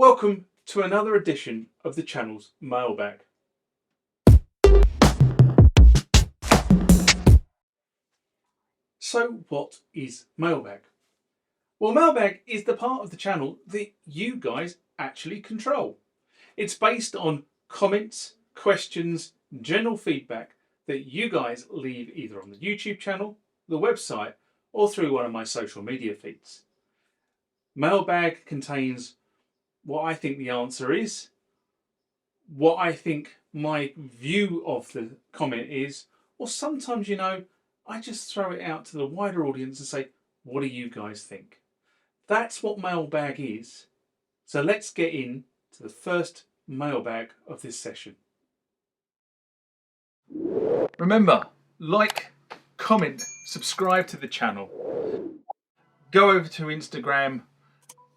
Welcome to another edition of the channel's Mailbag. So what is Mailbag? Well, Mailbag is the part of the channel that you guys actually control. It's based on comments, questions, general feedback that you guys leave either on the YouTube channel, the website, or through one of my social media feeds. Mailbag contains what I think the answer is, what I think my view of the comment is, or sometimes, I just throw it out to the wider audience and say, what do you guys think? That's what Mailbag is. So let's get in to the first mailbag of this session. Remember, like, comment, subscribe to the channel. Go over to Instagram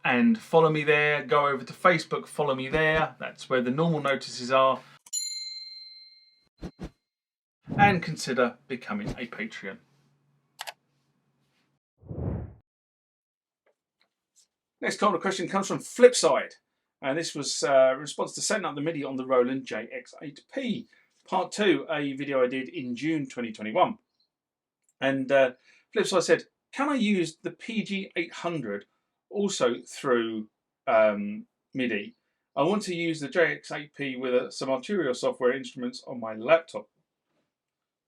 and follow me there. Go over to Facebook, follow me there. That's where the normal notices are. And consider becoming a Patreon. Next comment or question comes from Flipside. And this was in response to setting up the MIDI on the Roland JX8P. Part 2, a video I did in June 2021. And Flipside said, can I use the PG-800 also through MIDI? I want to use the JX8P with some Arturio software instruments on my laptop.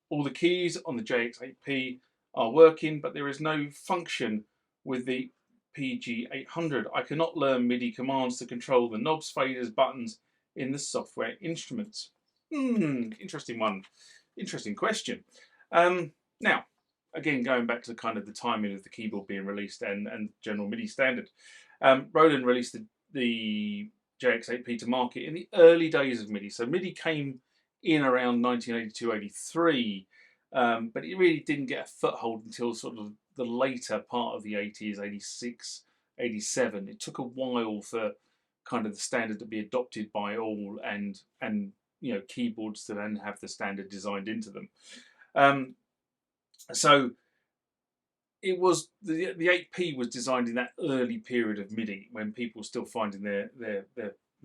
All the keys on the JX8P are working, but there is no function with the PG-800. I cannot learn MIDI commands to control the knobs, faders, buttons in the software instruments. Interesting one. Interesting question. Now, again, going back to kind of the timing of the keyboard being released and general MIDI standard. Roland released the JX8P to market in the early days of MIDI. So MIDI came in around 1982-83, but it really didn't get a foothold until sort of the later part of the 80s, 86, 87. It took a while for kind of the standard to be adopted by all and keyboards to then have the standard designed into them. So it was the 8P was designed in that early period of MIDI when people were still finding their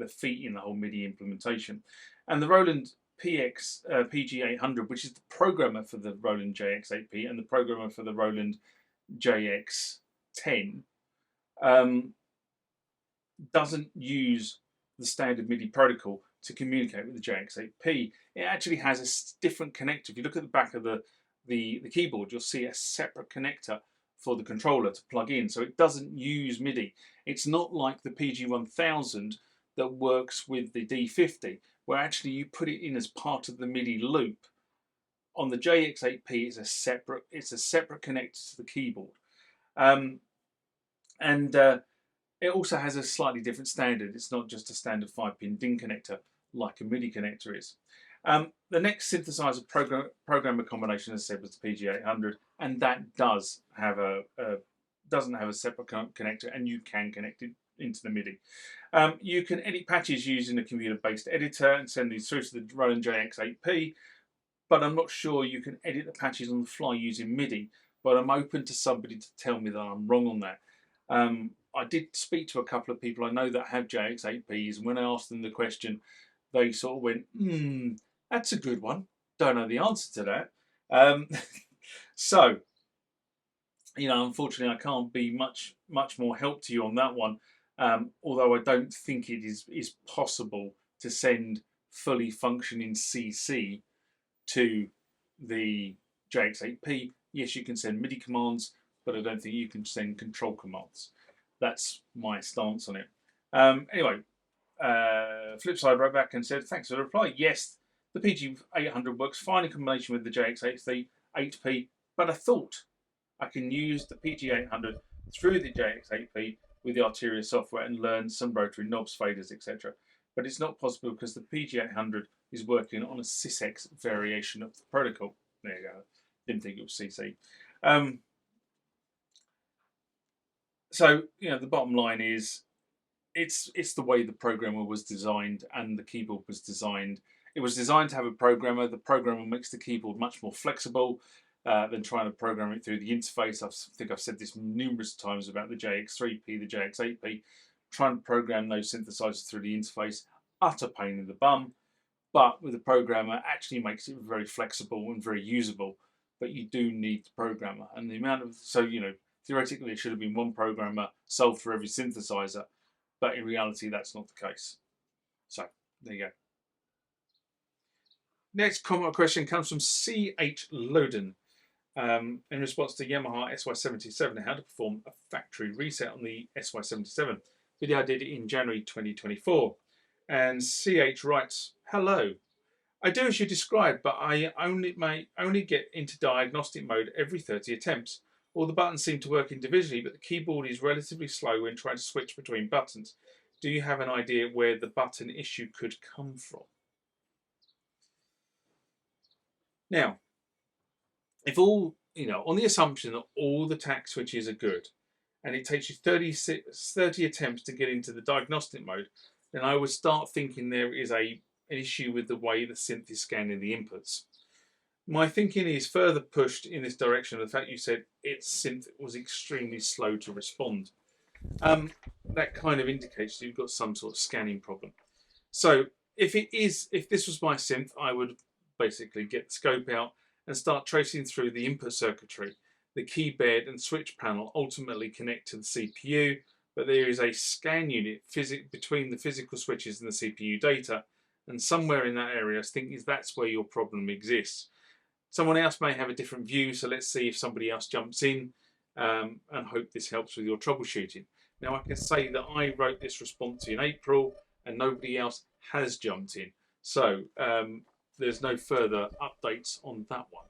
feet in the whole MIDI implementation. And the Roland PG-800, which is the programmer for the Roland JX8P and the programmer for the Roland JX10, doesn't use the standard MIDI protocol to communicate with the JX8P. It actually has a different connector. If you look at the back of the keyboard, you'll see a separate connector for the controller to plug in. So it doesn't use MIDI. It's not like the PG-1000 that works with the D50, where actually you put it in as part of the MIDI loop. On the JX8P, it's a separate connector to the keyboard. It also has a slightly different standard. It's not just a standard 5-pin DIN connector like a MIDI connector is. The next synthesizer programmer combination, as I said, was the PG-800, and that doesn't have a separate connector, and you can connect it into the MIDI. You can edit patches using a computer-based editor and send these through to the Roland JX8P, but I'm not sure you can edit the patches on the fly using MIDI, but I'm open to somebody to tell me that I'm wrong on that. I did speak to a couple of people I know that have JX8Ps, and when I asked them the question, they sort of went, that's a good one. Don't know the answer to that. So, unfortunately, I can't be much more help to you on that one. Although I don't think it is possible to send fully functioning CC to the JX8P. Yes, you can send MIDI commands, but I don't think you can send control commands. That's my stance on it. Anyway, Flipside wrote back and said, thanks for the reply. Yes, the PG-800 works fine in combination with the JX8P, but I thought I can use the PG-800 through the JX8P with the Arturio software and learn some rotary knobs, faders, etc. But it's not possible because the PG-800 is working on a SysX variation of the protocol. There you go. Didn't think it was CC. So, the bottom line is it's the way the programmer was designed and the keyboard was designed. It was designed to have a programmer. The programmer makes the keyboard much more flexible than trying to program it through the interface. I think I've said this numerous times about the JX3P, the JX8P. trying to program those synthesizers through the interface, utter pain in the bum. But with a programmer, actually makes it very flexible and very usable. But you do need the programmer, and the amount of, so you know, theoretically it should have been one programmer solved for every synthesizer, but in reality that's not the case. So there you go. Next comment or question comes from C.H. Loden. In response to Yamaha SY77, how to perform a factory reset on the SY77. Video I did it in January 2024. And CH writes, hello. I do as you described, but I only get into diagnostic mode every 30 attempts. All the buttons seem to work individually, but the keyboard is relatively slow when trying to switch between buttons. Do you have an idea where the button issue could come from? Now, if all, you know, on the assumption that all the tack switches are good, and it takes you 30 attempts to get into the diagnostic mode, then I would start thinking there is an issue with the way the synth is scanning the inputs. My thinking is further pushed in this direction of the fact you said its synth was extremely slow to respond. That kind of indicates you've got some sort of scanning problem. So if this was my synth, I would basically get the scope out and start tracing through the input circuitry. The key bed and switch panel ultimately connect to the CPU, but there is a scan unit between the physical switches and the CPU data, and somewhere in that area I think that's where your problem exists. Someone else may have a different view, so let's see if somebody else jumps in, and hope this helps with your troubleshooting. Now I can say that I wrote this response in April and nobody else has jumped in, so there's no further updates on that one.